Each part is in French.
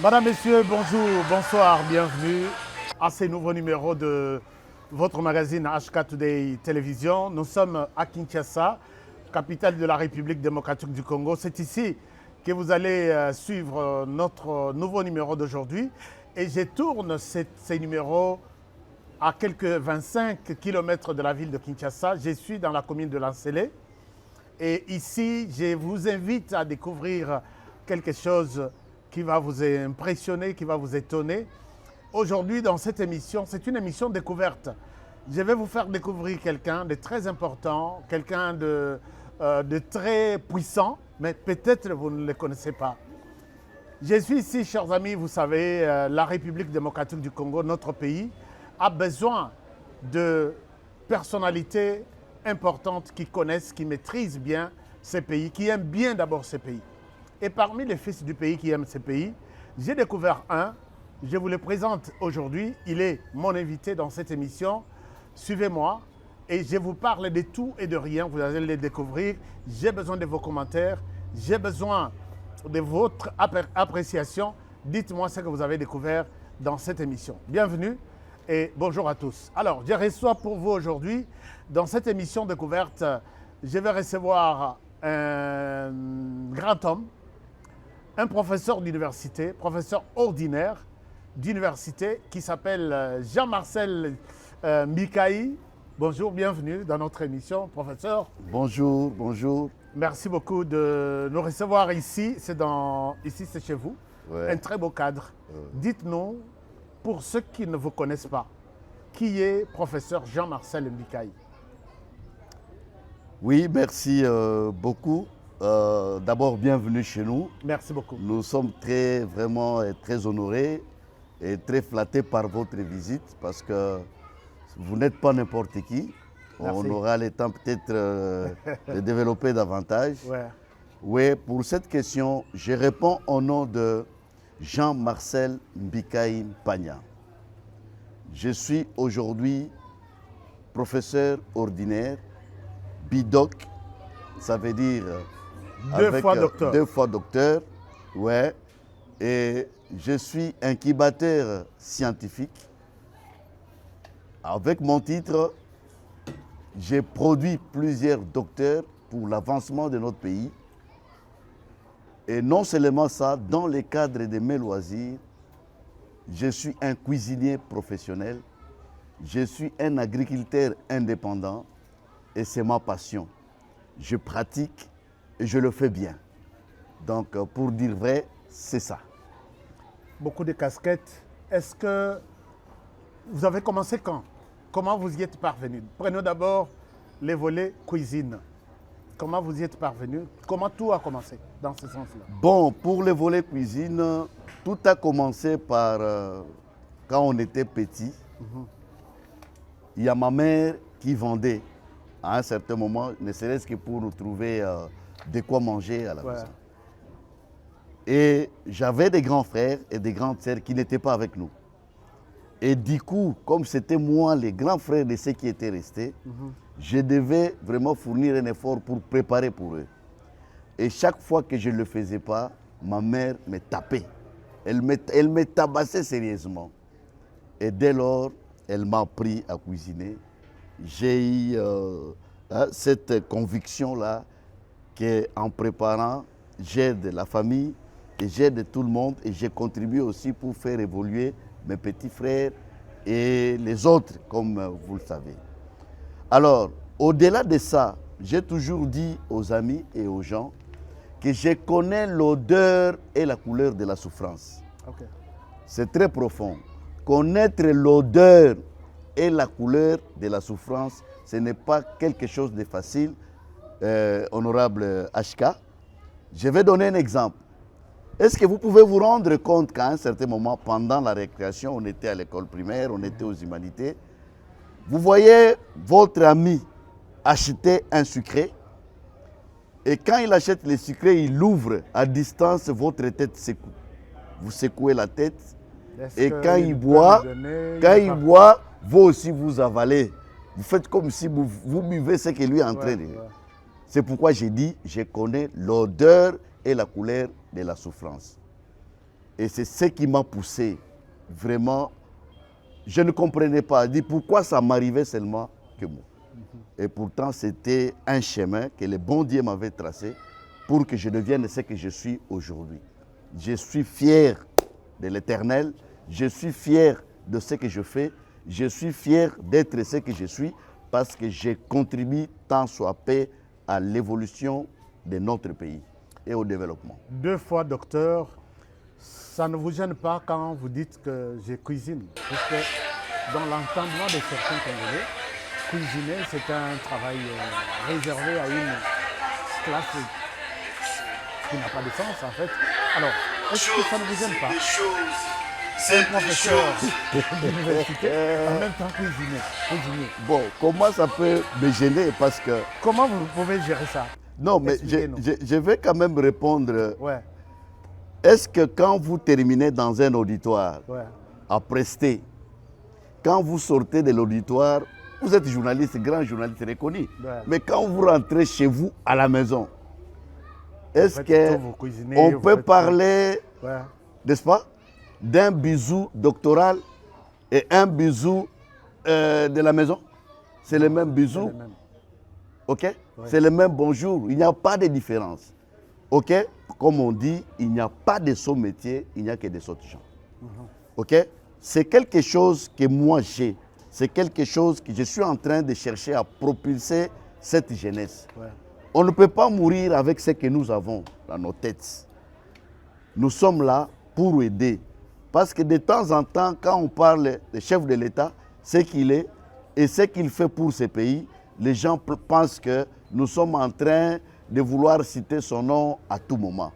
Madame, Messieurs, bonjour, bonsoir, bienvenue à ce nouveau numéro de votre magazine HK Today Télévision. Nous sommes à Kinshasa, capitale de la République démocratique du Congo. C'est ici que vous allez suivre notre nouveau numéro d'aujourd'hui. Et je tourne ces numéros à quelques 25 km de la ville de Kinshasa. Je suis dans la commune de Lancélé. Et ici, je vous invite à découvrir quelque chose qui va vous impressionner, qui va vous étonner. Aujourd'hui, dans cette émission, c'est une émission découverte. Je vais vous faire découvrir quelqu'un de très important, quelqu'un de très puissant, mais peut-être vous ne le connaissez pas. Je suis ici, chers amis, vous savez, la République démocratique du Congo, notre pays, a besoin de personnalités importantes qui connaissent, qui maîtrisent bien ces pays, qui aiment bien d'abord ces pays. Et parmi les fils du pays qui aiment ces pays, j'ai découvert un, je vous le présente aujourd'hui, il est mon invité dans cette émission. Suivez-moi et je vous parle de tout et de rien, vous allez le découvrir. J'ai besoin de vos commentaires, j'ai besoin de votre appréciation. Dites-moi ce que vous avez découvert dans cette émission. Bienvenue et bonjour à tous. Alors, je reçois pour vous aujourd'hui, dans cette émission découverte, je vais recevoir un grand homme, un professeur d'université, professeur ordinaire d'université qui s'appelle Jean-Marcel Mbikaï. Bonjour, bienvenue dans notre émission, professeur. Bonjour, bonjour. Merci beaucoup de nous recevoir ici. Ici, c'est chez vous. Ouais. Un très beau cadre. Dites-nous, pour ceux qui ne vous connaissent pas, qui est professeur Jean-Marcel Mbikaï? Oui, merci beaucoup. D'abord, bienvenue chez nous. Merci beaucoup. Nous sommes vraiment très honorés et très flattés par votre visite parce que vous n'êtes pas n'importe qui. Merci. On aura le temps peut-être de développer davantage. Ouais. Oui, pour cette question, je réponds au nom de Jean-Marcel Mbikaï Pagna. Je suis aujourd'hui professeur ordinaire, bidoc, ça veut dire Deux fois docteur. Ouais. Et je suis incubateur scientifique. Avec mon titre, j'ai produit plusieurs docteurs pour l'avancement de notre pays. Et non seulement ça, dans le cadre de mes loisirs, je suis un cuisinier professionnel, je suis un agriculteur indépendant et c'est ma passion. Je pratique et je le fais bien. Donc, pour dire vrai, c'est ça. Beaucoup de casquettes. Est-ce que vous avez commencé quand? Comment vous y êtes parvenu? Prenons d'abord les volets cuisine. Comment vous y êtes parvenu? Comment tout a commencé dans ce sens-là? Bon, pour les volets cuisine, tout a commencé par quand on était petit. Il y a ma mère qui vendait à un certain moment, ne serait-ce que pour nous trouver de quoi manger à la maison. Et j'avais des grands frères et des grandes sœurs qui n'étaient pas avec nous. Et du coup, comme c'était moi, les grands frères de ceux qui étaient restés, je devais vraiment fournir un effort pour préparer pour eux. Et chaque fois que je ne le faisais pas, ma mère me tapait. Elle me tabassait sérieusement. Et dès lors, elle m'a appris à cuisiner. J'ai eu cette conviction-là qu'en préparant, j'aide la famille et j'aide tout le monde et j'ai contribué aussi pour faire évoluer mes petits frères et les autres, comme vous le savez. Alors, au-delà de ça, j'ai toujours dit aux amis et aux gens que je connais l'odeur et la couleur de la souffrance. Okay. C'est très profond. Connaître l'odeur et la couleur de la souffrance, ce n'est pas quelque chose de facile, honorable HK. Je vais donner un exemple. Est-ce que vous pouvez vous rendre compte qu'à un certain moment, pendant la récréation, on était à l'école primaire, on était aux humanités, vous voyez votre ami acheter un sucré et quand il achète le sucré, il ouvre à distance, votre tête secoue. Vous secouez la tête et quand il boit, vous aussi vous avalez. Vous faites comme si vous buvez ce que lui est en train de dire. C'est pourquoi j'ai dit, je connais l'odeur et la couleur de la souffrance. Et c'est ce qui m'a poussé. Vraiment, je ne comprenais pas. Je dis pourquoi ça m'arrivait seulement que moi. Et pourtant, c'était un chemin que le bon Dieu m'avait tracé pour que je devienne ce que je suis aujourd'hui. Je suis fier de l'Éternel. Je suis fier de ce que je fais. Je suis fier d'être ce que je suis parce que je contribue tant soit peu à l'évolution de notre pays et au développement. 2 fois docteur, ça ne vous gêne pas quand vous dites que je cuisine? Parce que dans l'entendement de certains Congolais, cuisiner, c'est un travail réservé à une classe qui n'a pas de sens en fait. Alors, est-ce que ça ne vous gêne pas? C'est un professeur d'université, en même temps cuisinier. Bon, comment ça peut me gêner parce que... Comment vous pouvez gérer ça? Non, mais je vais quand même répondre. Ouais. Est-ce que quand vous terminez dans un auditoire à prester, quand vous sortez de l'auditoire, vous êtes journaliste, grand journaliste reconnu, mais quand vous rentrez chez vous à la maison, est-ce qu'on peut parler, n'est-ce pas, d'un bisou doctoral et un bisou de la maison? C'est le même bisou. Ok? C'est le même bonjour. Il n'y a pas de différence. Ok? Comme on dit, il n'y a pas de sots métiers, il n'y a que des sots gens. Ok? C'est quelque chose que moi j'ai. C'est quelque chose que je suis en train de chercher à propulser cette jeunesse. On ne peut pas mourir avec ce que nous avons dans nos têtes. Nous sommes là pour aider. Parce que de temps en temps, quand on parle du chef de l'État, ce qu'il est et ce qu'il fait pour ce pays, les gens pensent que nous sommes en train de vouloir citer son nom à tout moment.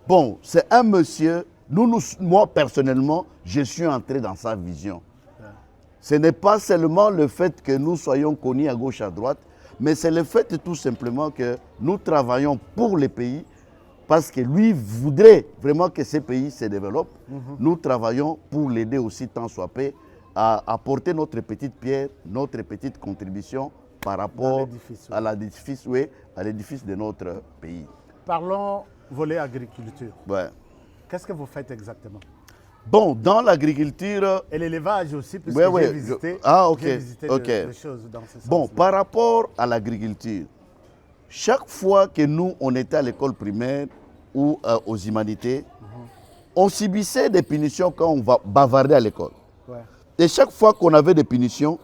Bon, c'est un monsieur, moi personnellement, je suis entré dans sa vision. Ce n'est pas seulement le fait que nous soyons connus à gauche, à droite, mais c'est le fait tout simplement que nous travaillons pour le pays parce que lui voudrait vraiment que ce pays se développe. Nous travaillons pour l'aider aussi tant soit peu à apporter notre petite pierre, notre petite contribution par rapport à l'édifice de notre pays. Parlons volet agriculture. Ouais. Qu'est-ce que vous faites exactement? Bon, dans l'agriculture... Et l'élevage aussi, puisque j'ai visité, des choses dans ce sens. Bon, par rapport à l'agriculture, chaque fois que nous, on était à l'école primaire ou aux humanités, on subissait des punitions quand on va bavarder à l'école. Et chaque fois qu'on avait des punitions,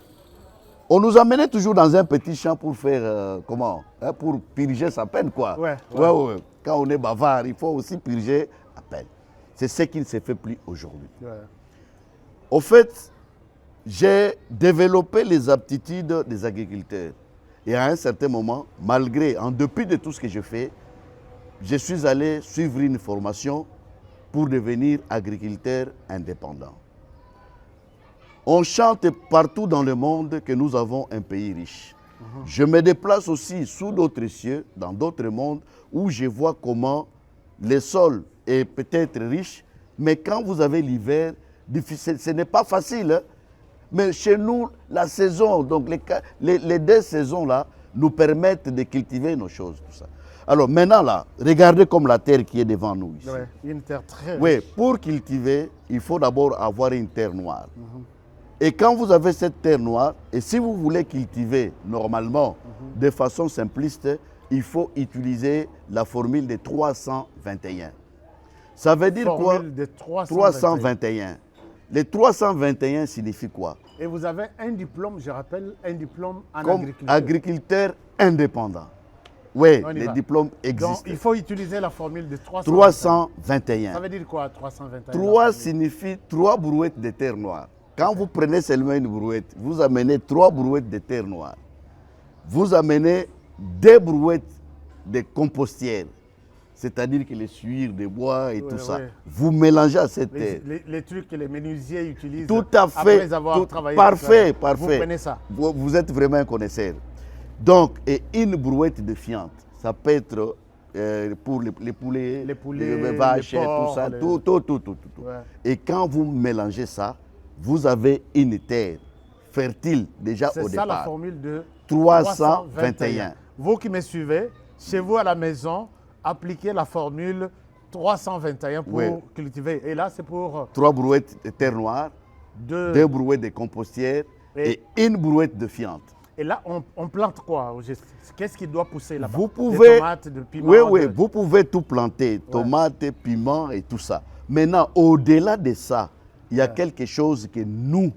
on nous amenait toujours dans un petit champ pour faire, pour purger sa peine, quoi. Quand on est bavard, il faut aussi purger la peine. C'est ce qui ne se fait plus aujourd'hui. Au fait, j'ai développé les aptitudes des agriculteurs. Et à un certain moment, en dépit de tout ce que je fais, je suis allé suivre une formation pour devenir agriculteur indépendant. On chante partout dans le monde que nous avons un pays riche. Je me déplace aussi sous d'autres cieux, dans d'autres mondes, où je vois comment le sol est peut-être riche, mais quand vous avez l'hiver, ce n'est pas facile. Hein? Mais chez nous, la saison, donc les 2 saisons-là, nous permettent de cultiver nos choses, tout ça. Alors maintenant, là, regardez comme la terre qui est devant nous ici. Une terre très riche. Oui, pour cultiver, il faut d'abord avoir une terre noire. Et quand vous avez cette terre noire, et si vous voulez cultiver normalement, de façon simpliste, il faut utiliser la formule de 321. Ça veut dire quoi? 321. Les 321 signifie quoi? Et vous avez un diplôme, je rappelle, un diplôme en comme agriculture. Agriculteur indépendant. Oui, les diplômes existent. Donc il faut utiliser la formule de 321. Ça veut dire quoi, 321? 3 signifie 3 brouettes de terre noire. Quand vous prenez seulement une brouette, vous amenez 3 brouettes de terre noire. Vous amenez 2 brouettes de compostière, c'est-à-dire que les suires de bois et tout ça. Vous mélangez à cette terre. Les trucs que les menuisiers utilisent tout à fait, après avoir travaillé. Parfait. Vous prenez ça. Vous êtes vraiment un connaisseur. Donc, et une brouette de fiente, ça peut être pour les poulets, les vaches, les porcs, tout ça, tout. Et quand vous mélangez ça, vous avez une terre fertile déjà au départ. C'est ça la formule de 321. Vous qui me suivez, chez vous à la maison, appliquez la formule 321 pour Oui. cultiver. Et là, c'est pour 3 brouettes de terre noire, 2. 2 brouettes de compostière et 1 brouette de fiente. Et là, on plante quoi au juste? Qu'est-ce qui doit pousser là-bas? Vous pouvez, des tomates, des piments? oui, vous pouvez tout planter, tomates, piments et tout ça. Maintenant, au-delà de ça, il y a quelque chose que nous,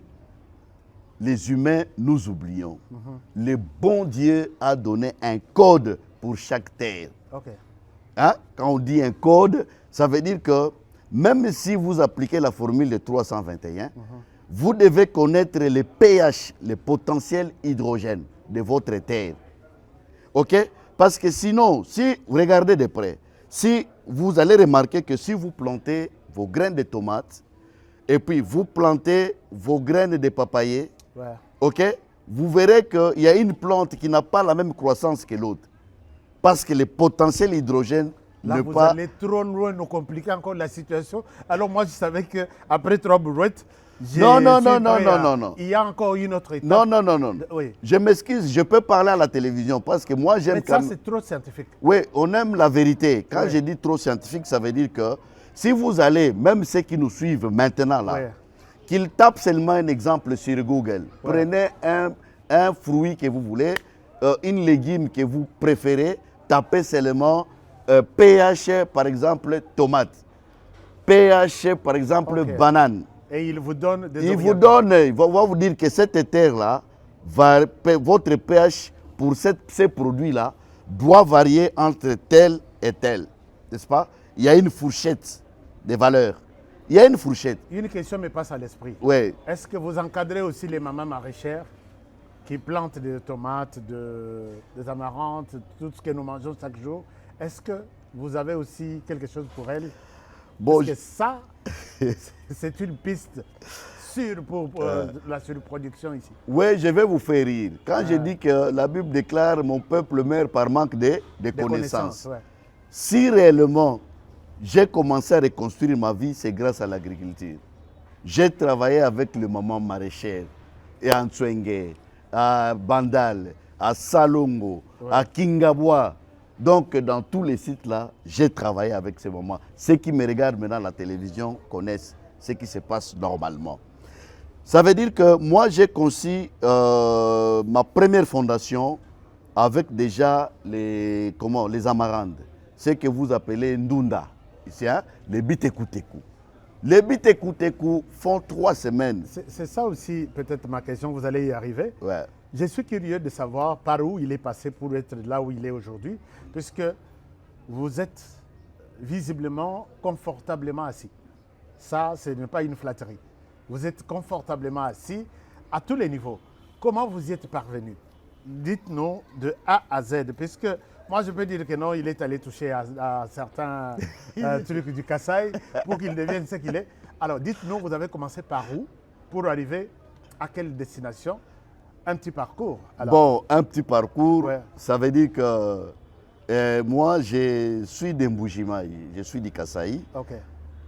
les humains, nous oublions. Le bon Dieu a donné un code pour chaque terre. Ok. Hein? Quand on dit un code, ça veut dire que même si vous appliquez la formule de 321, vous devez connaître le pH, le potentiel hydrogène de votre terre. OK? Parce que sinon, si vous regardez de près, si vous allez remarquer que si vous plantez vos graines de tomates et puis vous plantez vos graines de papayer, OK? Vous verrez qu'il y a une plante qui n'a pas la même croissance que l'autre. Parce que le potentiel hydrogène là, ne vous pas... allez trop loin, nous compliquer encore la situation. Alors moi, je savais qu'après 3 brouettes, Non. il y a encore une autre étape. Non. Oui. Je m'excuse, je peux parler à la télévision parce que moi j'aime Mais quand ça, même... c'est trop scientifique. Oui, on aime la vérité. Quand Ouais. je dis trop scientifique, ça veut dire que si vous allez, même ceux qui nous suivent maintenant là, Ouais. qu'ils tapent seulement un exemple sur Google. Ouais. Prenez un fruit que vous voulez, une légume que vous préférez, tapez seulement pH par exemple tomate, pH par exemple Ok. banane. Et il vous donne des Il vous orientations. donne, il va vous dire que cette terre-là, votre pH pour ces produits-là doit varier entre tel et tel. N'est-ce pas? Il y a une fourchette de valeurs. Il y a une fourchette. Une question me passe à l'esprit. Oui. Est-ce que vous encadrez aussi les mamans maraîchères qui plantent des tomates, des amarantes, tout ce que nous mangeons chaque jour? Est-ce que vous avez aussi quelque chose pour elles? Bon, Parce que ça, c'est une piste sûre pour la surproduction ici. oui, je vais vous faire rire. Quand je dis que la Bible déclare mon peuple meurt par manque de Des connaissances. ouais. Si réellement j'ai commencé à reconstruire ma vie, c'est grâce à l'agriculture. J'ai travaillé avec les mamans maraîchères, et à Ntswenge, à Bandal, à Salongo, à Kingabwa. Donc, dans tous les sites-là, j'ai travaillé avec ces mamans. Ceux qui me regardent maintenant à la télévision connaissent ce qui se passe normalement. Ça veut dire que moi, j'ai conçu ma première fondation avec déjà les amarandes. Ce que vous appelez Ndunda. Ici, hein, les bitekuteku. Les bitekuteku font 3 semaines. C'est ça aussi peut-être ma question, vous allez y arriver. Ouais. Je suis curieux de savoir par où il est passé pour être là où il est aujourd'hui, puisque vous êtes visiblement confortablement assis. Ça, ce n'est pas une flatterie. Vous êtes confortablement assis à tous les niveaux. Comment vous y êtes parvenu? Dites-nous de A à Z, puisque moi je peux dire que non, il est allé toucher à certains trucs du Kasaï pour qu'il devienne ce qu'il est. Alors dites-nous, vous avez commencé par où pour arriver à quelle destination? Un petit parcours. Alors. Bon, un petit parcours, Ouais. ça veut dire que moi, je suis d'Mboujimaï, je suis du Kasaï, Ok.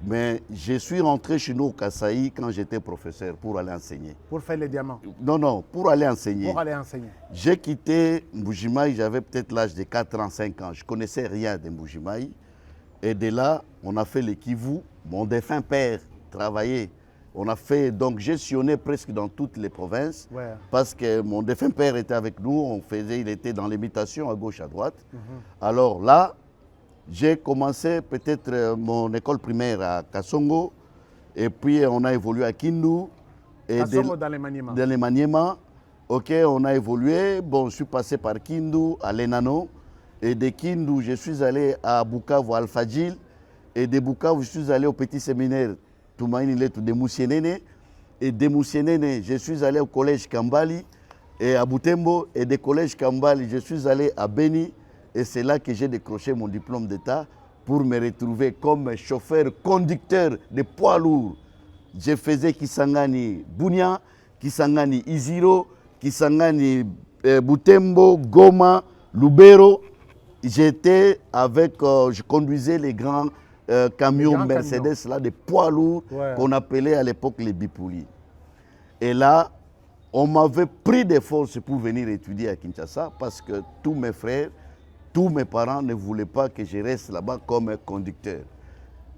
mais je suis rentré chez nous au Kasaï quand j'étais professeur pour aller enseigner. Pour faire les diamants. Non, pour aller enseigner. Pour aller enseigner. J'ai quitté Mboujimaï, j'avais peut-être l'âge de 4 ans, 5 ans. Je ne connaissais rien de Mboujimaï. Et de là, on a fait le Kivu. Mon défunt père travaillait. On a fait, donc gestionné presque dans toutes les provinces. Ouais. Parce que mon défunt père était avec nous, il était dans l'imitation à gauche, à droite. Alors là, j'ai commencé peut-être mon école primaire à Kassongo. Et puis on a évolué à Kindu. Et Kassongo dans les Maniema. dans les Maniema. Ok, on a évolué. Bon, je suis passé par Kindu, à Lenano. Et de Kindu, je suis allé à Bukavu, à Alfadjil. Et de Bukavu, je suis allé au petit séminaire Toumaïniletu de Moussienene. Et de Moussienene, je suis allé au collège Kambali et à Butembo. Et de collège Kambali, je suis allé à Beni. Et c'est là que j'ai décroché mon diplôme d'État pour me retrouver comme chauffeur-conducteur de poids lourds. Je faisais Kisangani Bunia, Kisangani Iziro, Kisangani Butembo, Goma, Lubero. J'étais avec, je conduisais les grands camions Mercedes, là, des poids lourds qu'on appelait à l'époque les bipoulis. Et là, on m'avait pris des forces pour venir étudier à Kinshasa parce que tous mes frères, tous mes parents ne voulaient pas que je reste là-bas comme conducteur.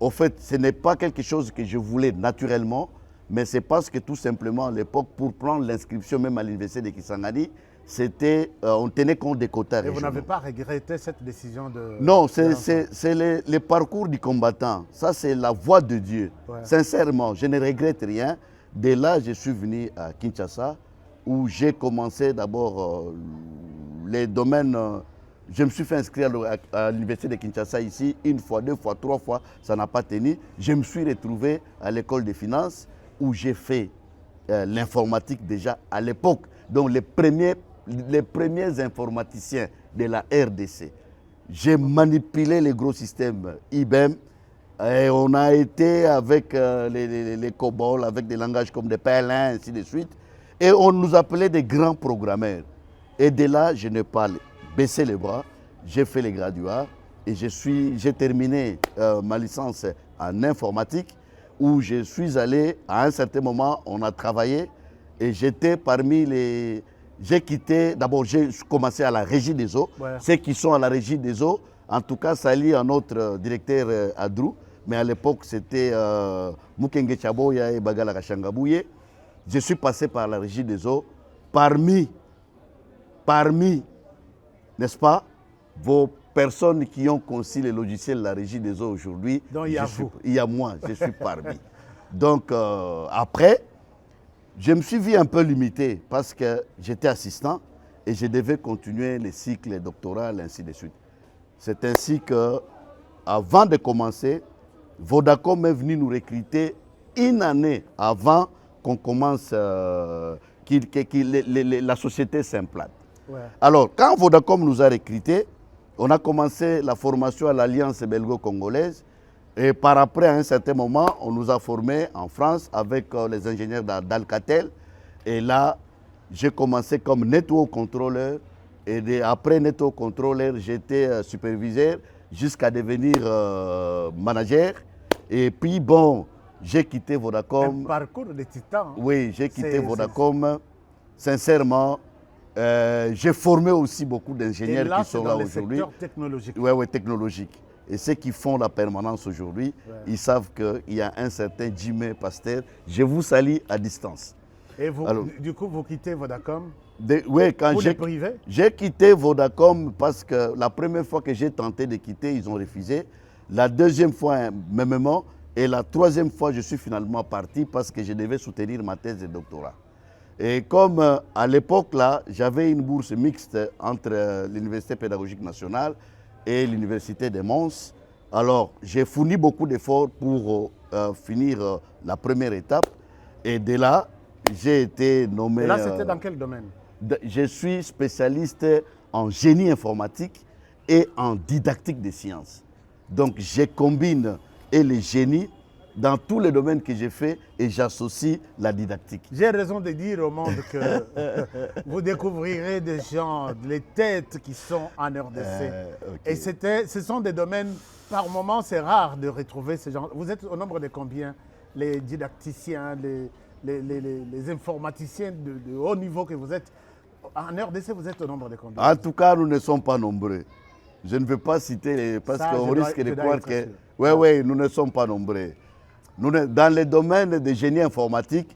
au fait, ce n'est pas quelque chose que je voulais naturellement, mais c'est parce que tout simplement à l'époque, pour prendre l'inscription même à l'université de Kisangani, on tenait compte des quotas Et régionaux. vous n'avez pas regretté cette décision de... Non, c'est les parcours du combattant. Ça, c'est la voie de Dieu. Ouais. Sincèrement, je ne regrette rien. Dès là, je suis venu à Kinshasa, où j'ai commencé d'abord les domaines... je me suis fait inscrire à l'université de Kinshasa ici, une fois, deux fois, trois fois, ça n'a pas tenu. Je me suis retrouvé à l'école des finances, où j'ai fait l'informatique déjà à l'époque. Donc les premiers informaticiens de la RDC. J'ai manipulé les gros systèmes IBM et on a été avec les COBOL, avec des langages comme des PL1, ainsi de suite. Et on nous appelait des grands programmeurs. Et de là, je n'ai pas baissé les bras, j'ai fait les graduats et j'ai terminé ma licence en informatique où je suis allé, à un certain moment, on a travaillé et j'étais parmi les... J'ai quitté, d'abord j'ai commencé à la régie des eaux. Ouais. Ceux qui sont à la régie des eaux, en tout cas, ça lie à notre directeur Adrou, mais à l'époque c'était Mukenge Chaboya et Bagala Kachangabouye. Je suis passé par la régie des eaux. Parmi, n'est-ce pas, vos personnes qui ont conçu les logiciels de la régie des eaux aujourd'hui, il y a moi, je suis parmi. Donc après, je me suis vu un peu limité parce que j'étais assistant et je devais continuer les cycles doctoraux, ainsi de suite. C'est ainsi que, avant de commencer, Vodacom est venu nous recruter une année avant qu'on commence, la société s'implante. Ouais. Alors, quand Vodacom nous a recrutés, on a commencé la formation à l'Alliance belgo-congolaise. Et par après, à un certain moment, on nous a formés en France avec les ingénieurs d'Alcatel. Et là, j'ai commencé comme network controller. Et après network controller, j'étais superviseur jusqu'à devenir manager. Et puis bon, j'ai quitté Vodacom. Un parcours de titan. Oui, j'ai quitté Vodacom. Sincèrement, j'ai formé aussi beaucoup d'ingénieurs qui sont là aujourd'hui. Dans le secteur technologique. Oui, technologique. Et ceux qui font la permanence aujourd'hui, ils savent qu'il y a un certain Jimé Pasteur. Je vous salue à distance. Et vous, du coup, vous quittez Vodacom? Oui, quand j'ai quitté Vodacom parce que la première fois que j'ai tenté de quitter, ils ont refusé. La deuxième fois, mêmement. Et la troisième fois, je suis finalement parti parce que je devais soutenir ma thèse de doctorat. Et comme à l'époque, là, j'avais une bourse mixte entre l'Université pédagogique nationale et l'Université de Mons. Alors, j'ai fourni beaucoup d'efforts pour finir la première étape. Et de là, j'ai été nommé... Et là, c'était dans quel domaine? Je suis spécialiste en génie informatique et en didactique des sciences. Donc, je combine le génie dans tous les domaines que j'ai fait et j'associe la didactique. J'ai raison de dire au monde que vous découvrirez des gens, les têtes qui sont en RDC. Okay. Et ce sont des domaines, par moments, c'est rare de retrouver ces gens. Vous êtes au nombre de combien? Les didacticiens, les informaticiens de haut niveau que vous êtes. En RDC, vous êtes au nombre de combien? En tout cas, nous ne sommes pas nombreux. Je ne veux pas citer parce qu'on risque de croire que... Oui, nous ne sommes pas nombreux. Nous, dans les domaines de génie informatique,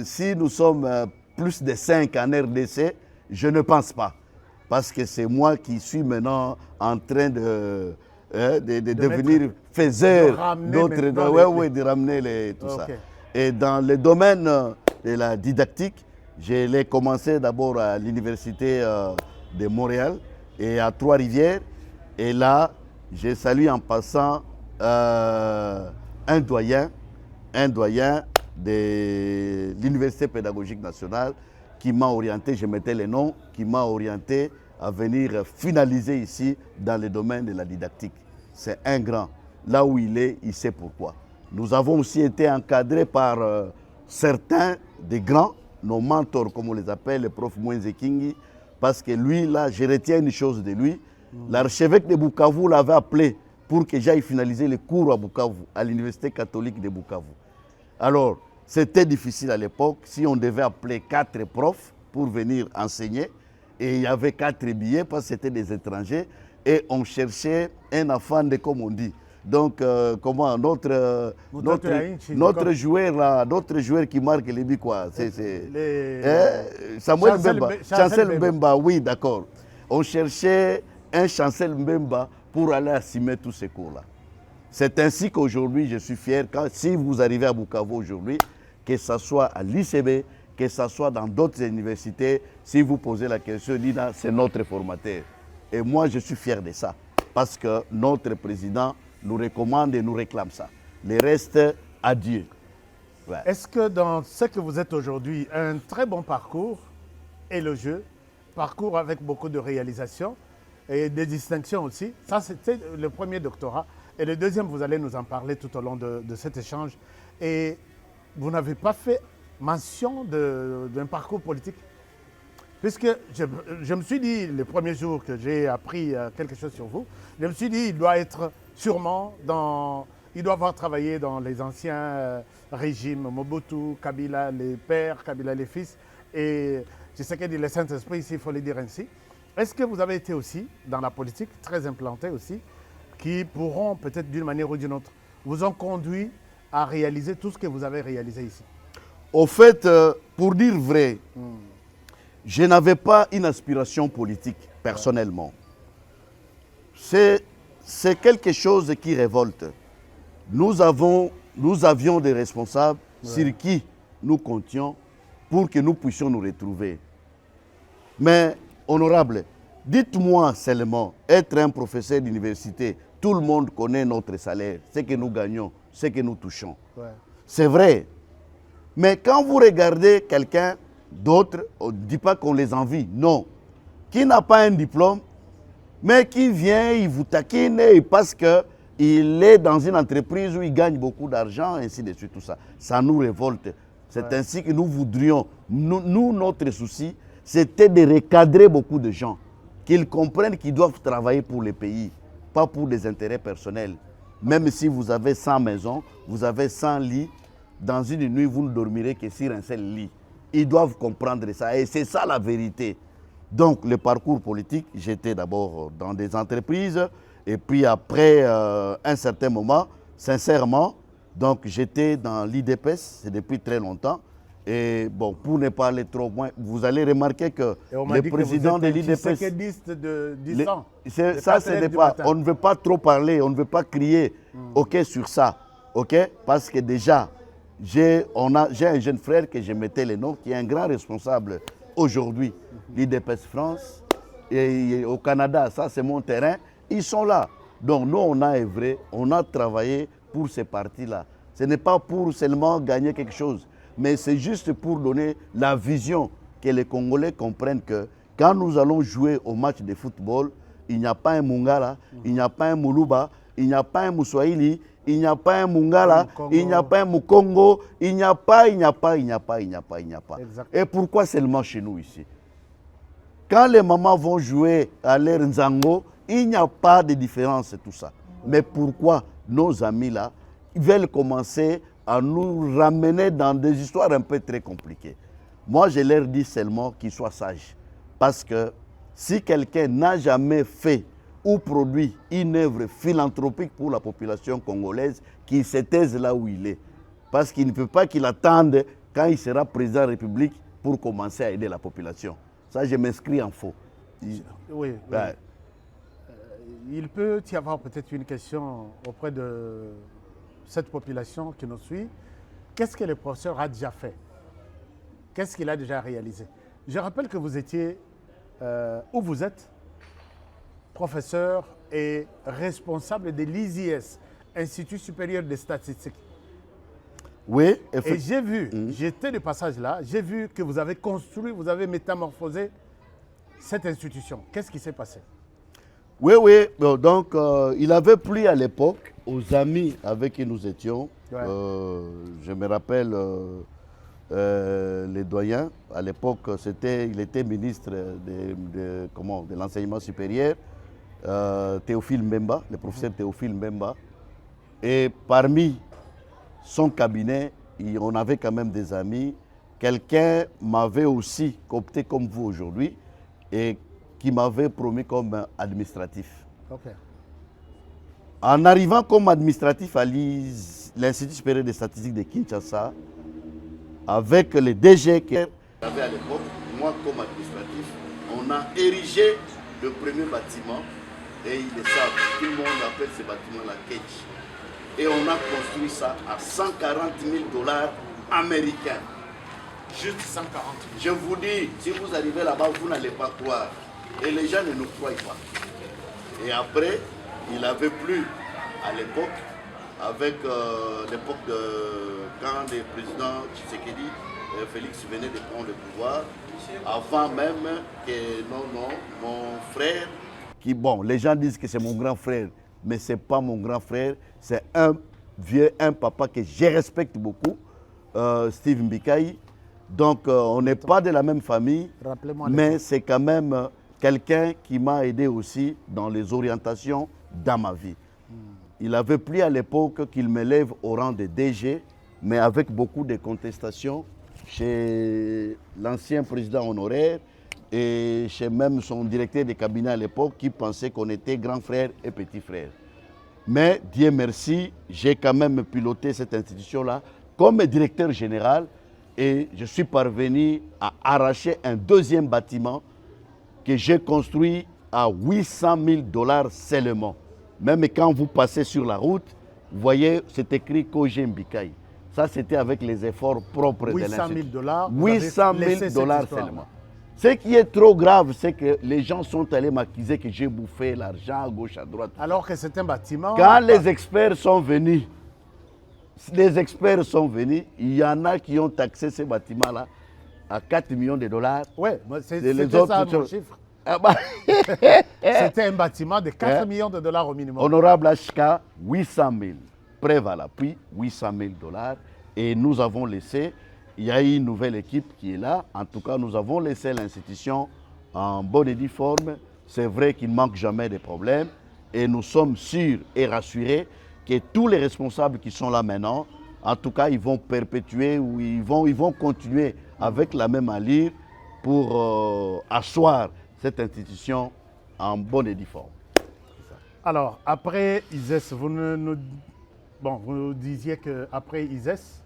si nous sommes plus de 5 en RDC, je ne pense pas. Parce que c'est moi qui suis maintenant en train de devenir faiseur d'autres... de ramener tout ça. Et dans le domaine de la didactique, je l'ai commencé d'abord à l'Université de Montréal et à Trois-Rivières. Et là, j'ai salué en passant un doyen de l'Université pédagogique nationale qui m'a orienté, je mettais les noms, qui m'a orienté à venir finaliser ici dans le domaine de la didactique. C'est un grand. Là où il est, il sait pourquoi. Nous avons aussi été encadrés par certains des grands, nos mentors, comme on les appelle, le prof Mwenze Kingi, parce que lui, là, je retiens une chose de lui. L'archevêque de Bukavu l'avait appelé pour que j'aille finaliser les cours à Bukavu, à l'Université catholique de Bukavu. Alors, c'était difficile à l'époque, si on devait appeler 4 profs pour venir enseigner, et il y avait 4 billets parce que c'était des étrangers, et on cherchait un afande, comme on dit. Donc, comment notre joueur là, notre joueur qui marque les buts quoi. Samuel Mbemba. Chancel Mbemba, oui, d'accord. On cherchait un Chancel Mbemba pour aller assumer tous ces cours-là. C'est ainsi qu'aujourd'hui, je suis fier, si vous arrivez à Bukavu aujourd'hui, que ce soit à l'ICB, que ce soit dans d'autres universités, si vous posez la question, Lina, c'est notre formateur. Et moi, je suis fier de ça, parce que notre président nous recommande et nous réclame ça. Le reste, adieu. Ouais. Est-ce que dans ce que vous êtes aujourd'hui, un très bon parcours élogieux, parcours avec beaucoup de réalisations et des distinctions aussi, ça c'était le premier doctorat. Et le deuxième, vous allez nous en parler tout au long de cet échange. Et vous n'avez pas fait mention d'un parcours politique. Puisque je me suis dit, le premier jour que j'ai appris quelque chose sur vous, je me suis dit, il doit être sûrement il doit avoir travaillé dans les anciens régimes, Mobutu, Kabila les pères, Kabila les fils, et je sais qu'il dit le Saint-Esprit ici, il faut le dire ainsi. Est-ce que vous avez été aussi dans la politique, très implanté aussi, qui pourront peut-être d'une manière ou d'une autre vous ont conduit à réaliser tout ce que vous avez réalisé ici? Au fait, pour dire vrai, je n'avais pas une aspiration politique, personnellement. C'est quelque chose qui révolte. Nous avions des responsables sur qui nous comptions pour que nous puissions nous retrouver. Mais, honorable, dites-moi seulement, être un professeur d'université, tout le monde connaît notre salaire, ce que nous gagnons, ce que nous touchons. Ouais. C'est vrai. Mais quand vous regardez quelqu'un d'autre, on ne dit pas qu'on les envie, non. Qui n'a pas un diplôme, mais qui vient, il vous taquine parce qu'il est dans une entreprise où il gagne beaucoup d'argent, ainsi de suite, tout ça. Ça nous révolte. C'est ainsi que nous voudrions, nous, notre souci, c'était de recadrer beaucoup de gens, qu'ils comprennent qu'ils doivent travailler pour le pays, pas pour des intérêts personnels. Même si vous avez 100 maisons, vous avez 100 lits, dans une nuit, vous ne dormirez que sur un seul lit. Ils doivent comprendre ça. Et c'est ça la vérité. Donc, le parcours politique, j'étais d'abord dans des entreprises. Et puis après un certain moment, sincèrement, donc j'étais dans l'IDPS, c'est depuis très longtemps. Et bon, pour ne pas aller trop loin, vous allez remarquer que le président de l'IDPS... Ça, ce n'est pas... On ne veut pas trop parler, on ne veut pas crier OK sur ça. OK? Parce que déjà, j'ai un jeune frère que je mettais le nom, qui est un grand responsable aujourd'hui, l'IDPS France. Et au Canada, ça c'est mon terrain, ils sont là. Donc nous, on a œuvré, on a travaillé pour ces partis-là. Ce n'est pas pour seulement gagner quelque chose, mais c'est juste pour donner la vision que les Congolais comprennent que quand nous allons jouer au match de football, il n'y a pas un Mungala, il n'y a pas un Muluba, il n'y a pas un Moussoaili, il n'y a pas un Mungala, il n'y a pas un Mukongo, il n'y a pas. Et pourquoi seulement chez nous ici? Quand les mamans vont jouer à l'air Nzango, il n'y a pas de différence tout ça. Mais pourquoi nos amis là veulent commencer à nous ramener dans des histoires un peu très compliquées? Moi, je leur dis seulement qu'ils soient sages. Parce que si quelqu'un n'a jamais fait ou produit une œuvre philanthropique pour la population congolaise, qu'il se taise là où il est. Parce qu'il ne peut pas qu'il attende quand il sera président de la République pour commencer à aider la population. Ça, je m'inscris en faux. Oui. Il peut y avoir peut-être une question auprès de cette population qui nous suit. Qu'est-ce que le professeur a déjà fait? Qu'est-ce qu'il a déjà réalisé? Je rappelle que vous étiez, où vous êtes, professeur et responsable de l'ISIS, Institut supérieur des statistiques. Oui, et j'ai vu, j'étais de passage là, j'ai vu que vous avez construit, vous avez métamorphosé cette institution. Qu'est-ce qui s'est passé? Oui. Donc, il avait plu à l'époque aux amis avec qui nous étions. Je me rappelle les doyens. À l'époque, il était ministre de l'enseignement supérieur, Théophile Mbemba, le professeur Théophile Mbemba. Et parmi son cabinet, on avait quand même des amis. Quelqu'un m'avait aussi coopté comme vous aujourd'hui et qui m'avait promis comme administratif. En arrivant comme administratif à l'Institut supérieur des statistiques de Kinshasa, avec les DG qui avaient à l'époque, moi comme administratif, on a érigé le premier bâtiment, et ils le savent, tout le monde appelle ce bâtiment la Cage. Et on a construit ça à 140 000 $ américains. Juste 140 000. Je vous dis, si vous arrivez là-bas, vous n'allez pas croire. Et les gens ne nous croient pas. Et après, il n'avait plus, à l'époque, avec l'époque de quand le président Tshisekedi, Félix venait de prendre le pouvoir, avant même que mon frère, qui, bon, les gens disent que c'est mon grand frère, mais ce n'est pas mon grand frère, c'est un papa que je respecte beaucoup, Steve Mbikaï. Donc, on n'est pas de la même famille, mais c'est quand même quelqu'un qui m'a aidé aussi dans les orientations dans ma vie. Il avait plu à l'époque qu'il m'élève au rang de DG, mais avec beaucoup de contestations chez l'ancien président honoraire et chez même son directeur de cabinet à l'époque qui pensait qu'on était grand frère et petit frère. Mais Dieu merci, j'ai quand même piloté cette institution-là comme directeur général et je suis parvenu à arracher un deuxième bâtiment que j'ai construit à 800 000 $ seulement. Même quand vous passez sur la route, vous voyez, c'est écrit Kogé Mbikaï. Ça, c'était avec les efforts propres de l'Institut. 800 000 $. 800 000 $ seulement. Ce qui est trop grave, c'est que les gens sont allés m'accuser que j'ai bouffé l'argent à gauche, à droite. Alors que c'est un bâtiment... Quand les experts sont venus, il y en a qui ont taxé ce bâtiment-là à 4 millions de $. Oui, c'était ça mon chiffre. C'était un bâtiment de 4 millions de $ au minimum. Honorable HK, 800 000. Preuve à l'appui, 800 000 $. Et nous avons laissé, il y a eu une nouvelle équipe qui est là. En tout cas, nous avons laissé l'institution en bonne et due forme. C'est vrai qu'il ne manque jamais de problèmes. Et nous sommes sûrs et rassurés que tous les responsables qui sont là maintenant, en tout cas, ils vont perpétuer ou ils vont continuer avec la même allure pour asseoir cette institution en bonne et due forme. Alors, après ISES, vous nous disiez qu'après ISES,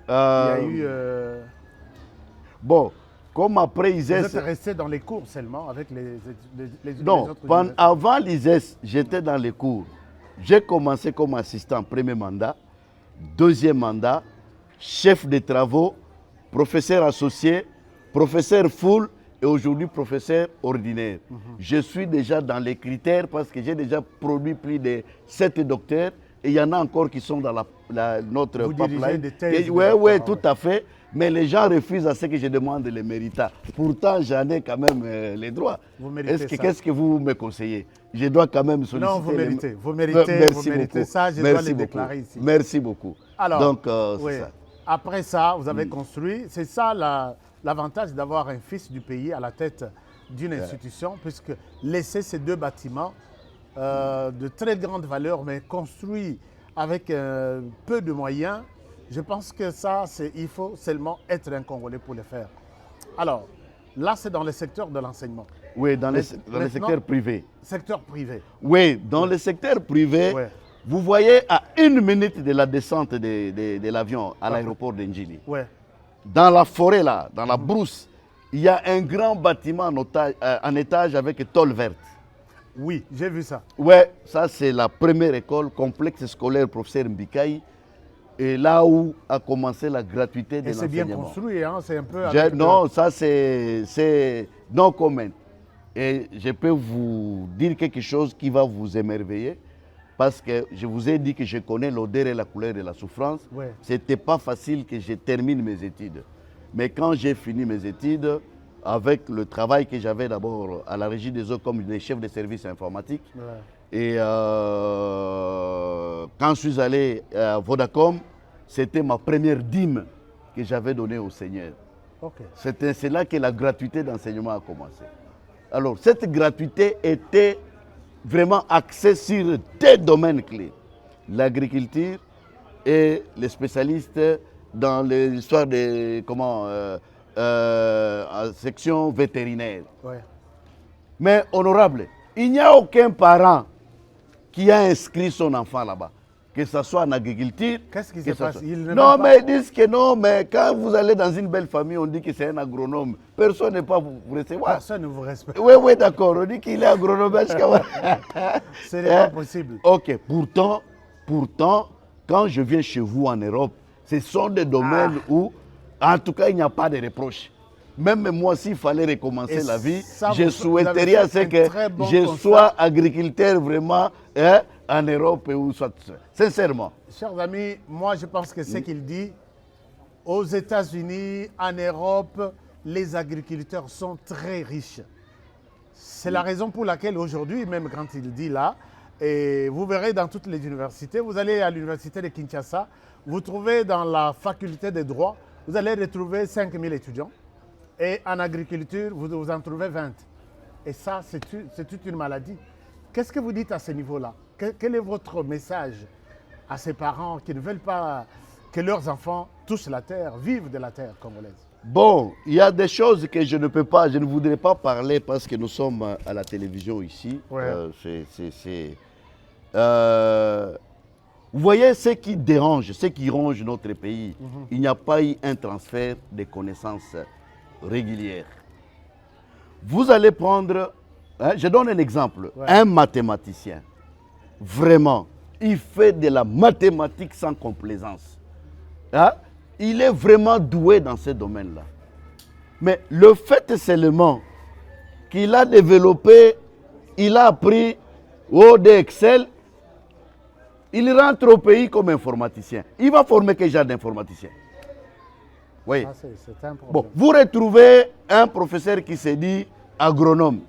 il y a eu... Bon, comme après ISES... Vous êtes resté dans les cours seulement avec les non, autres avant l'ISES, j'étais dans les cours. J'ai commencé comme assistant, premier mandat, deuxième mandat, chef de travaux, professeur associé, professeur full et aujourd'hui professeur ordinaire. Je suis déjà dans les critères parce que j'ai déjà produit plus de 7 docteurs et il y en a encore qui sont dans notre pipeline. Oui, tout à fait. Mais les gens refusent à ce que je demande les méritats. Pourtant, j'en ai quand même les droits. Qu'est-ce que vous me conseillez? Je dois quand même solliciter... Non, vous méritez. Vous méritez ça, je dois le déclarer ici. Merci beaucoup. Alors, donc, oui, c'est ça. Après ça, vous avez construit. C'est ça l'avantage d'avoir un fils du pays à la tête d'une institution, puisque laisser ces deux bâtiments de très grande valeur, mais construits avec peu de moyens, je pense que ça, il faut seulement être un Congolais pour le faire. Alors, là, c'est dans le secteur de l'enseignement. Oui, dans le secteur privé. Secteur privé. Oui, dans le secteur privé, vous voyez à 1 minute de la descente de l'avion à l'aéroport d'Njili. Dans la forêt, là, dans la brousse, il y a un grand bâtiment en étage avec tôle verte. Oui, j'ai vu ça. Oui, ça c'est la première école, complexe scolaire professeur Mbikaï. Et là où a commencé la gratuité de l'enseignement. Et c'est bien construit, hein? C'est un peu... Non, ça c'est non commun. Et je peux vous dire quelque chose qui va vous émerveiller. Parce que je vous ai dit que je connais l'odeur et la couleur de la souffrance. Ce n'était pas facile que je termine mes études. Mais quand j'ai fini mes études, avec le travail que j'avais d'abord à la Régie des eaux comme les chefs de services informatiques, et quand je suis allé à Vodacom, c'était ma première dîme que j'avais donnée au Seigneur. C'est là que la gratuité d'enseignement a commencé. Alors, cette gratuité était vraiment axée sur 2 domaines clés. L'agriculture et les spécialistes dans l'histoire de section vétérinaire. Mais honorable, il n'y a aucun parent qui a inscrit son enfant là-bas, que ce soit en agriculture. Qu'est-ce qui se passe? Non, mais ils disent que non, mais quand vous allez dans une belle famille, on dit que c'est un agronome. Personne n'est pas vous recevoir. Personne ne vous respecte. Oui, oui, d'accord. On dit qu'il est agronome. Ce n'est pas possible. Ok, pourtant, quand je viens chez vous en Europe, ce sont des domaines où, en tout cas, il n'y a pas de reproches. Même moi, s'il fallait recommencer la vie, je souhaiterais à ce que je sois agriculteur vraiment en Europe ou soit. Sincèrement. Chers amis, moi je pense que ce qu'il dit, aux États-Unis, en Europe, les agriculteurs sont très riches. C'est la raison pour laquelle aujourd'hui, même quand il dit là, et vous verrez dans toutes les universités, vous allez à l'université de Kinshasa, vous trouvez dans la faculté de droit, vous allez retrouver 5000 étudiants. Et en agriculture, vous en trouvez 20. Et ça, c'est toute une maladie. Qu'est-ce que vous dites à ce niveau-là? Quel est votre message à ces parents qui ne veulent pas que leurs enfants touchent la terre, vivent de la terre congolaise? Bon, il y a des choses que je ne voudrais pas parler parce que nous sommes à la télévision ici. Ouais. Vous voyez ce qui dérange, ce qui ronge notre pays. Il n'y a pas eu un transfert de connaissances régulières. Vous allez prendre, je donne un exemple, un mathématicien, vraiment, il fait de la mathématique sans complaisance. Il est vraiment doué dans ce domaine-là. Mais le fait seulement qu'il a développé, il a appris Word et Excel, il rentre au pays comme informaticien. Il va former quel genre d'informaticien? Oui. Ah, c'est un problème. Bon, vous retrouvez un professeur qui se dit agronome.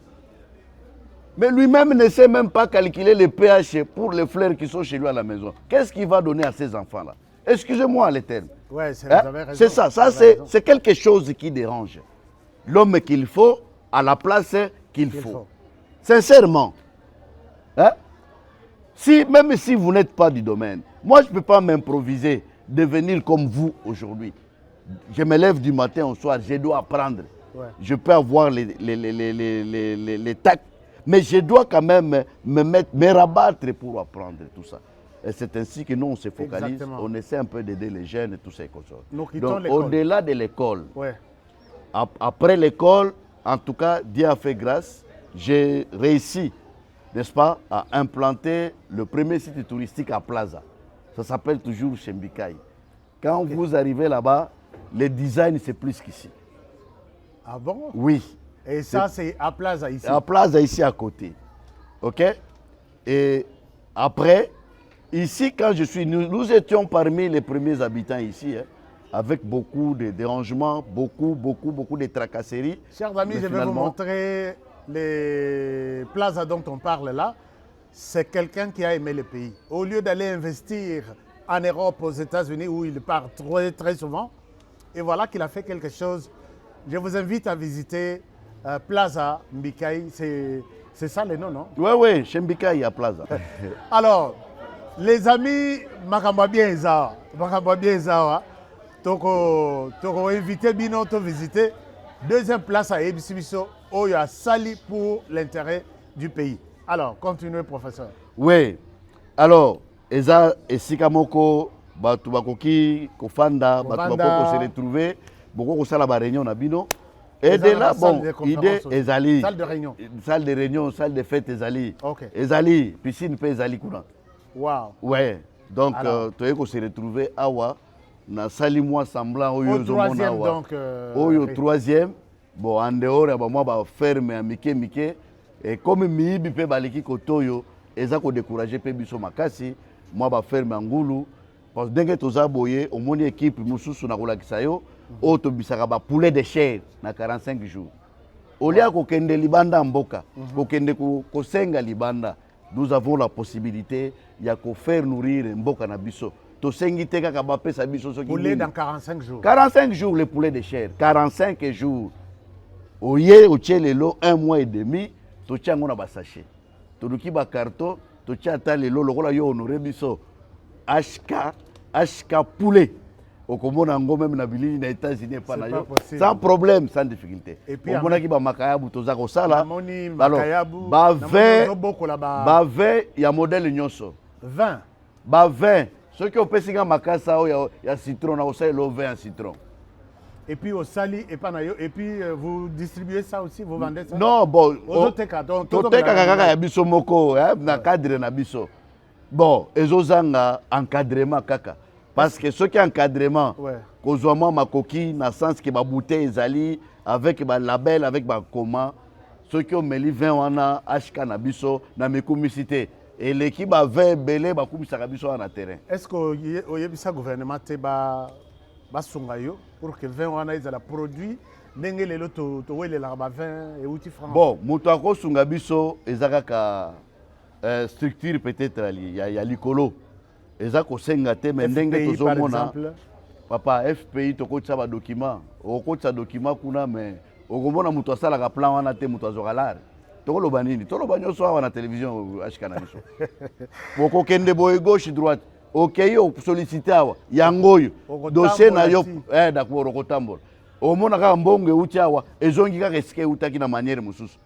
Mais lui-même ne sait même pas calculer le pH pour les fleurs qui sont chez lui à la maison. Qu'est-ce qu'il va donner à ces enfants-là? Excusez-moi les termes. Ouais, vous avez raison. C'est ça, c'est quelque chose qui dérange. L'homme qu'il faut à la place qu'il faut. Sincèrement. Même si vous n'êtes pas du domaine, moi je ne peux pas m'improviser, devenir comme vous aujourd'hui. Je me lève du matin au soir, je dois apprendre. Ouais. Je peux avoir les tacts, mais je dois quand même me rabattre pour apprendre tout ça. Et c'est ainsi que nous, on se focalise, on essaie un peu d'aider les jeunes et tout ça. Donc, au-delà de l'école, après l'école, en tout cas, Dieu a fait grâce, j'ai réussi, n'est-ce pas, à implanter le premier site touristique à Plaza. Ça s'appelle toujours Chembikai. Quand vous arrivez là-bas, le design, c'est plus qu'ici. Ah bon? Oui. Et ça, c'est à Plaza ici? À Plaza ici à côté. OK? Et après, ici, quand je suis, nous étions parmi les premiers habitants ici, avec beaucoup de dérangements, beaucoup de tracasseries. Chers amis, je vais vous montrer les plazas dont on parle là. C'est quelqu'un qui a aimé le pays. Au lieu d'aller investir en Europe, aux États-Unis, où il part très souvent, et voilà qu'il a fait quelque chose. Je vous invite à visiter Plaza Mbikai. C'est ça le nom, non? Oui, chez Mbikai à Plaza. Alors, les amis, makamba bien ça. Toko invité Bino to visiter. Deuxième place à Ebisibiso, Oya Sali pour l'intérêt du pays. Alors, continuez, professeur. Oui. Alors, Eza et Sikamoko, Batubakoki, Kofanda, Batubako se retrouver, beaucoup de la réunion na Bino. Et de là, bon, idée Ezali. Salle de réunion. Salle de réunion, salle de fête Ezali. Ok. Ezali, piscine peut Ezali courant. Wow. Ouais. Donc, tu as se retrouver Awa, na sali moi semblant au troisième donc. Au troisième. Bon, en dehors, moi, je ferme à Mike. Et comme Mibi peut baliki kotoyo, eza ko décourager pe biso makasi, moi ba ferme ngulu parce que dès que toza boye au moni équipe mususu na kolakisa yo, o to bisaka ba poulet de chair na 45 jours. Olia ko kende libanda mboka, ko kende ko senga libanda, nous avons la possibilité ya ko faire nourrir mboka na biso. To sengi te kaka ba pesa biso so ki poulet dans 45 jours. 45 jours le poulet de chair, 45 jours. Oye o tchelelo 1 mois et demi. Totia ngona ba sachet. Toduki ba carton, totia ta lelo lokola yo honoré biso HK poulet. okomona ngo même na bilili na États-Unis pas na yo possible. sans problème sans difficulté Et puis omona ki ba makayabu toza ko sala namoni makayabu ba namoni 20 ozobokola ba 20 ya modèle nyonso 20 ba 20 ce qui opesinga makasa o ya citron na osala le vin en citron. Et puis au sali et pas na yo et puis vous distribuez ça aussi, vous vendez ça? Non bon Ozoteka donc toteka kaka ya biso moko na cadre na biso. Bon ezozanga encadrement kaka parce que ce qui est encadrement kozwa mwa makoki na sens que ba bouteille ezali avec ba label avec ba comment ce qui omeli vin wana ashka na biso na mekumicité et l'équipe ba vin belé ba kumisaka biso na terrain. Est-ce que oyebisa gouvernement te ba sunga yo pour que vin wana ezala produit ndenge lelo to welela ba vin et outil franc? Bon moto akosunga biso ezaka structure peut-être ya likolo eza kosenga te mais ndenge tozomona papa FPI tokotisa ba document okotisa document kuna mais okomona moto asalaka plan wana te moto azoka lare tokoloba nini toloba nyonso awa na télévision ashika na biso bokokende boye gauche droite okei solliciter awa yango oyo dossier na yo d'accord okotambola omona kaka mbongo euti awa ezongi kaka esika eutaki na manière mosusu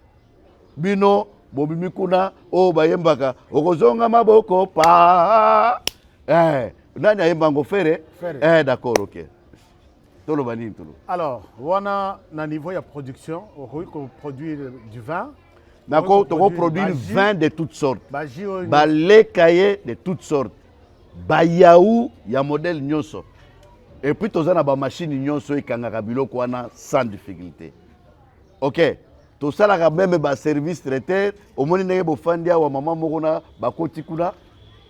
bino bobimi kuna o bayembaka okozonga maboko pa nani ayembango fere d'accord ok toloba nini tolo. Alors wana na niveau ya production on produire du vin nako toko produire vin de toutes sortes ba lekaye de toutes sortes ba yaou ya modèle nyonso et puis tozana ba machine nyonso ekangaka biloko wana sans difficulté. OK to salaka même ba service traiteur omoni ndenge bofandi awa mama moko na bakoti kuna.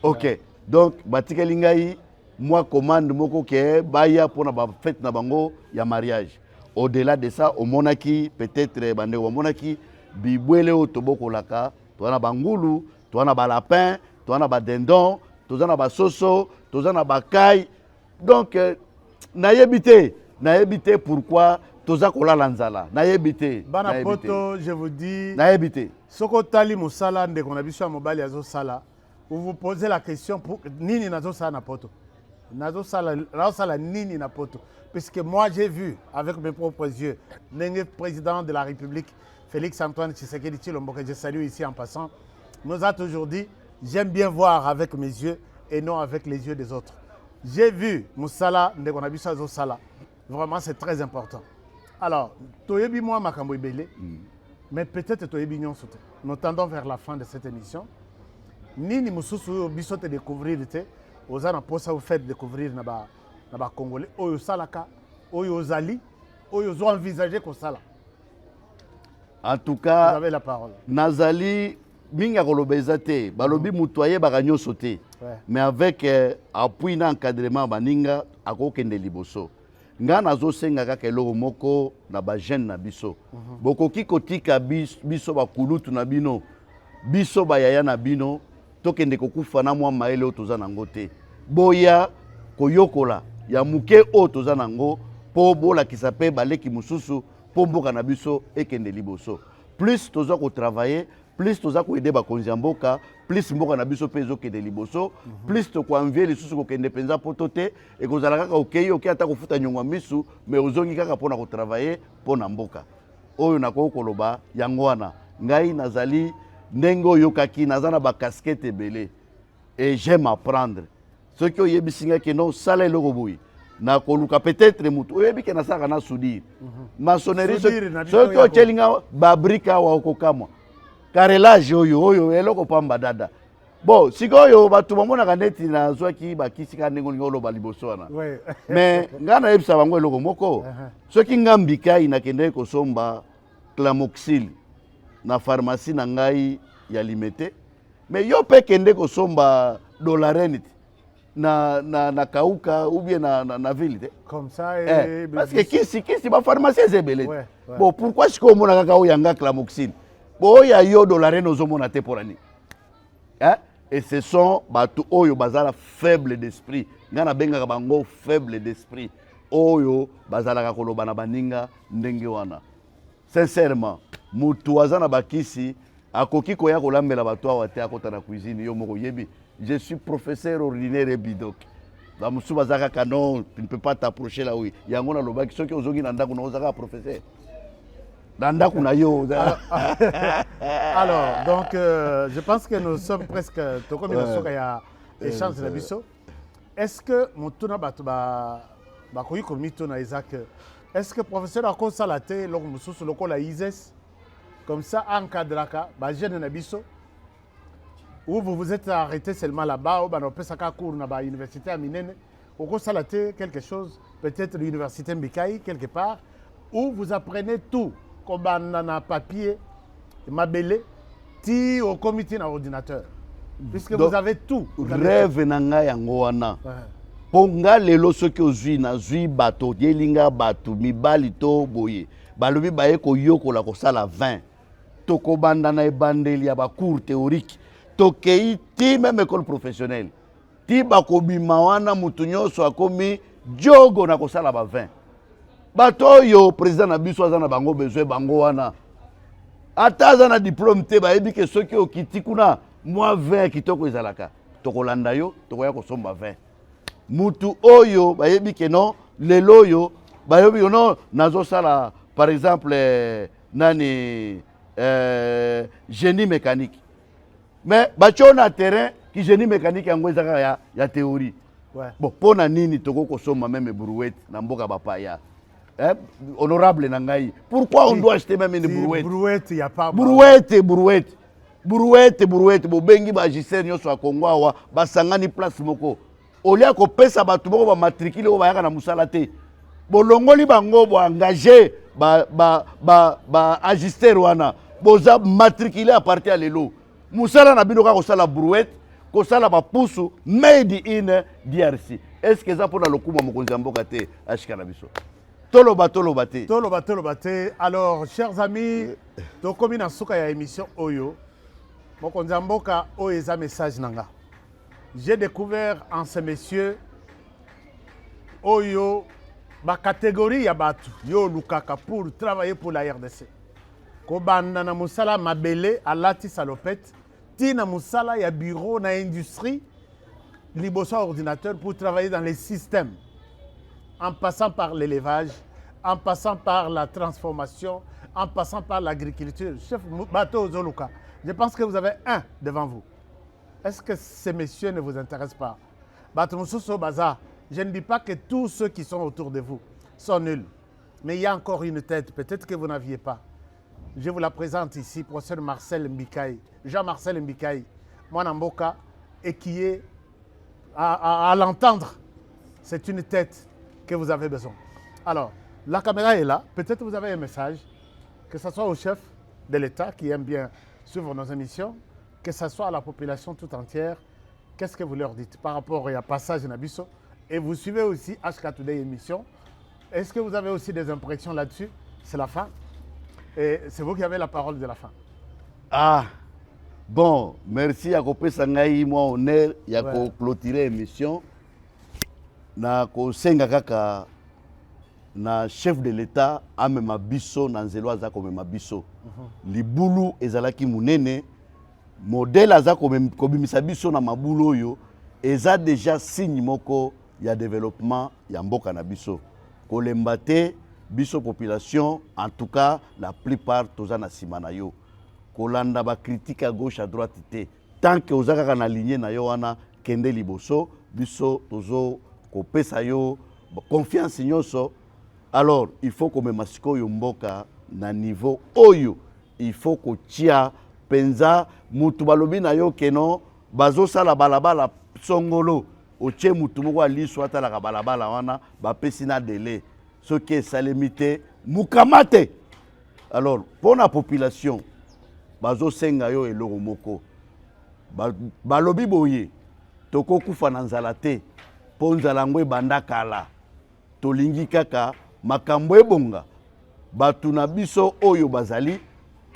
OK donc batikeli ngai moi commande moko ke baya pona ba fête na bango ya mariage. Au-delà de ça omonaki peut-être bande omonaki bibwele o tobokolaka toana bangulu toana ba lapin toana ba dindon tozana ba soso tozana ba kai donc naebité pourquoi toza kolala nzala naebité bana poto je vous dis naebité soko tali musala ndeko na biso ya mobali azo sala vous vous posez la question pour nini nazo sala na poto nazo sala nini na poto parce que moi j'ai vu avec mes propres yeux le président de la République Félix Antoine Tshisekedi Tshilombo que je salue ici en passant nous a toujours dit j'aime bien voir avec mes yeux et non avec les yeux des autres. J'ai vu musala ndeko na biso azo sala vraiment c'est très important. Alors toyebi moi makambo ebele mais peut-être toyebi nyonso te. Nous tendons vers la fin de cette émission. Nini mususu biso te découvrir te ozana posa vous faites découvrir na ba congolais oyo salaka oyo zali oyo zo envisager ko sala. En tout cas vous avez la parole. Nazali minga kolobeza te balobi mutoye baganyo sauté mais avec appui na encadrement baninga akokende liboso nga nazo senga kaka eloko moko na ba jeune na biso bokoki kotika biso bakulutu na bino biso bayaya na bino tokende kokufa na mwa maele o toza nango te boya koyokola ya muke o toza nango po bolakisa pe baleki mususu po mboka na biso ekende liboso plus toza ko travailler plus toza ko aider bakonzi ya mboka plus mboka na biso pe ezokende liboso plus to ko envier lisusu kokende penza poto te ekozala kaka okei ata kofuta nyongwa misu mais ozongi kaka pona ko travailler pona mboka oyo nakoko koloba yango wana ngai nazali ndenge oyokaki naza na ba casquette ebele et j'aime apprendre ce qui oyebisinga ke non sala eloko boyi na koluka peut-être mutu oyebi ke nasaka na soudire maçonnerie ce qui ochelinga babrika wa okokamwa carrelage oyo eloko pamba dada bon sikoyo batu bamonaka neti nazwaki bakisika ndenge olingi oloba liboso wana mais nga nayebisa bango eloko moko soki nga mbikai nakendeki kosomba clamoxyle na pharmacie na ngai ya limité mais yo pe kende kosomba dolarene na kauka ou bien na ville te comme ça parce que kisi ba pharmacie ezebele bon pourquoi siko mona kaka oyanga clamoxyle bon ya yo dolarene ozomona te porani et ce sont batu oyo bazala faible d'esprit ngana bengaka bango faible d'esprit oyo bazalaka koloba na baninga ndenge wana sincèrement mutu aza na bakisi akoki koya kolambela bato awa te akota na cuisine yo moko yebi je suis professeur ordinaire et bidoc ba musu bazaka canon, tu ne peux pas t'approcher là oui. Yango na lobaki soki ozongi na ndako na ozaka professeur. Danda kuna yo. Alors, donc je pense que nous sommes presque toko mina soka ya échange na biso. Est-ce que motuna bato ba koyi komito na Isaac, est-ce que professeur ako salate loko mususu loko la ISES comme ça encadraka ba jeune na biso? Ou vous vous êtes arrêté seulement là-bas, ou on peut s'accorder cours dans l'université à Minene, ou vous salatez quelque chose, peut-être l'université Mbikaï, quelque part, où vous apprenez tout, comme on a papier, mabélé, ti au comité dans l'ordinateur. Puisque donc, vous avez tout. Rêve nanga yango wana. Ponga lelo soki ozwi na zwi bato, yelinga bato, mibali to boye. Balobi baye ko yoko la ko sala 20. Toko banda na ebandeli ya ba cours théorique. Tokei ti même école professionnelle ti bakobima wana mutu nyonso akomi jogo na kosala ba 20 bato yo président na biso aza na bango besoin bango wana ata aza na diplôme te bayebi ke soki okiti kuna mwa 20 kitoko ezalaka tokolanda yo tokoya kosomba 20 mutu oyo bayebi ke non lelo yo bayebi yo non nazosala par exemple génie mécanique. Mais on a terrain qui génie mécanique en ya théorie. Ouais. Bon, pour nini toko kosoma même brouette na mboka bapaya. Honorable nangai. Pourquoi on doit acheter même une brouette? Brouette, il y a pas. Brouette. Bo bengi ba magistère nyoso a Congo awa ba sangani place moko. Olia ko pesa batu moko ba matricule o ba yaka na musala te. Bo longoli bango bo engagé ba magistère wana. Boza matriculé à partir à lelo. Moussala na bino ko sala brouette, ko sala ba pousu made in DRC. Est-ce que ça pour na lokuma mokonzi mboka te ashika na biso? Toloba te. Alors chers amis, to komi na suka ya émission Oyo. Mokonzi mboka o eza message nanga. J'ai découvert en ces messieurs Oyo ba catégorie ya batu yo lukaka pour travailler pour la RDC. Kobanda na musala mabele alati salopette tina musala ya bureau na industrie liboso ordinateur pour travailler dans les systèmes en passant par l'élevage, en passant par la transformation, en passant par l'agriculture. Chef Bato Zoluka, je pense que vous avez un devant vous. Est-ce que ces messieurs ne vous intéressent pas? Bato Mususo Baza, je ne dis pas que tous ceux qui sont autour de vous sont nuls, mais il y a encore une tête, peut-être que vous n'aviez pas. Je vous la présente ici, professeur Marcel Mbikaï, Jean-Marcel Mbikaï, Mwanamboka, et qui est, à l'entendre, c'est une tête que vous avez besoin. Alors, la caméra est là, peut-être vous avez un message, que ce soit au chef de l'État qui aime bien suivre nos émissions, que ce soit à la population tout entière, qu'est-ce que vous leur dites par rapport à Passage Nabiso? Et vous suivez aussi HK Today émission. Est-ce que vous avez aussi des impressions là-dessus? C'est la fin. Et c'est vous qui avez la parole de la fin. Ah, bon, merci à Kopé Sangaï, moi honneur, il y a clôturer l'émission. Na ko senga kaka na chef de l'État amema biso na nzelo aza komema biso. Libulu ezalaki munene, modèle aza kobimisa biso na mabulu oyo eza déjà signe moko ya développement ya mboka na biso. Kolemba te biso population, en tout cas, la plupart toza na simana yo. Kolanda ba critique à gauche à droite te. Tant que ozaka na ligne na yo wana kende liboso, biso tozo ko pesa yo confiance nyonso. Alors, il faut que masiko yo mboka na niveau oyo. Il faut que tia penza mutu balobi na yo keno bazo sala balabala songolo. Oche mutu moko ali swata la balabala wana ba pesina délai. Ce qui est salimité, mukamate. Alors, pour la population, bazo senga yo eloko moko. Balobi boye, toko kufa na nzala te, po nzala ngwe banda kala. Tolingi kaka, makambo ebonga. Batu na biso oyo bazali,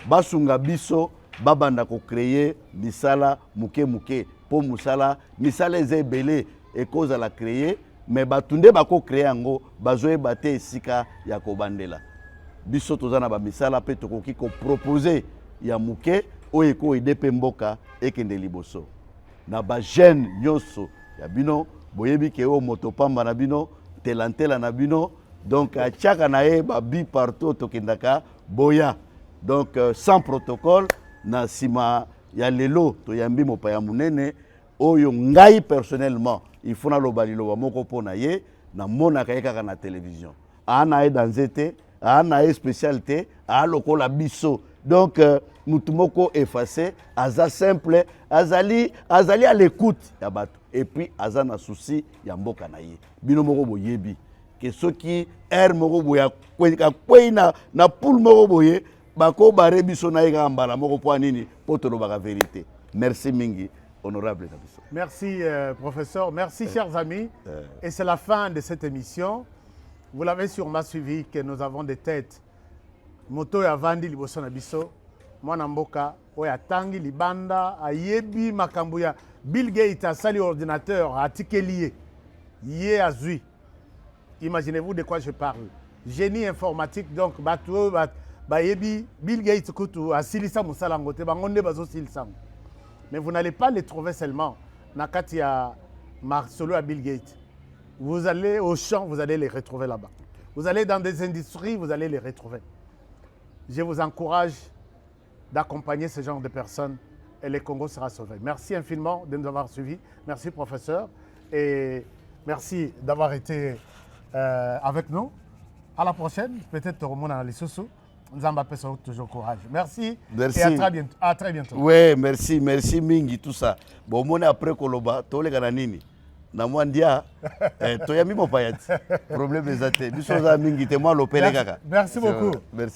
basunga biso, babanda ko créer misala muke muke. Po musala, misala ezebele, et cause à la créer. Mais batunde bako créer yango bazoe bate esika ya kobandela biso tozana ba misala pe tokoki ko proposer ya muke oyeko aider pe mboka ekende liboso na ba jeune nyonso ya bino boyebi ke o motopamba na bino telantela na bino donc atiaka na ye babi partout tokendaka boya donc sans protocole na nsima ya lelo toyambi mopaya munene oyo ngai personnellement il faut naloba liloba moko mpo na ye namonaka ye kaka na télévision ana ye danse te ana ye spécialité alokola biso donc mutu moko effacé aza simple azali à l'écoute ya bato et puis aza na souci ya mboka na ye bino moko boyebi ke soki air moko boya kwei na poule moko boye bako bare biso na ye kaka mbala moko po nini po tolobaka vérité. Merci mingi honorable Kabiso. Merci professeur, merci chers amis et c'est la fin de cette émission. Vous l'avez sûrement suivi que nous avons des têtes moto ya vandi liboso na biso mwana mboka oya tangi libanda ayebi makambo ya Bill Gates asali ordinateur atikeli ye azui. Imaginez-vous de quoi je parle. Génie informatique donc bato bayebi Bill Gates kutu asilisa musala ngote bangonde bazo silisa. Mais vous n'allez pas les trouver seulement nakati ya Marcelo à Bill Gates. Vous allez au champ, vous allez les retrouver là-bas. Vous allez dans des industries, vous allez les retrouver. Je vous encourage d'accompagner ce genre de personnes et le Congo sera sauvé. Merci infiniment de nous avoir suivis. Merci professeur et merci d'avoir été avec nous. À la prochaine, peut-être au monde dans les sous. Nous avons toujours courage. Merci. Merci. Et à très bientôt. Oui, merci mingi tout ça. Bon, mon après Koloba, tous les gananini. Na mwandia toyami mopayati. Problème ezate. Biso za mingi te moi lopele kaka. Merci beaucoup. Merci.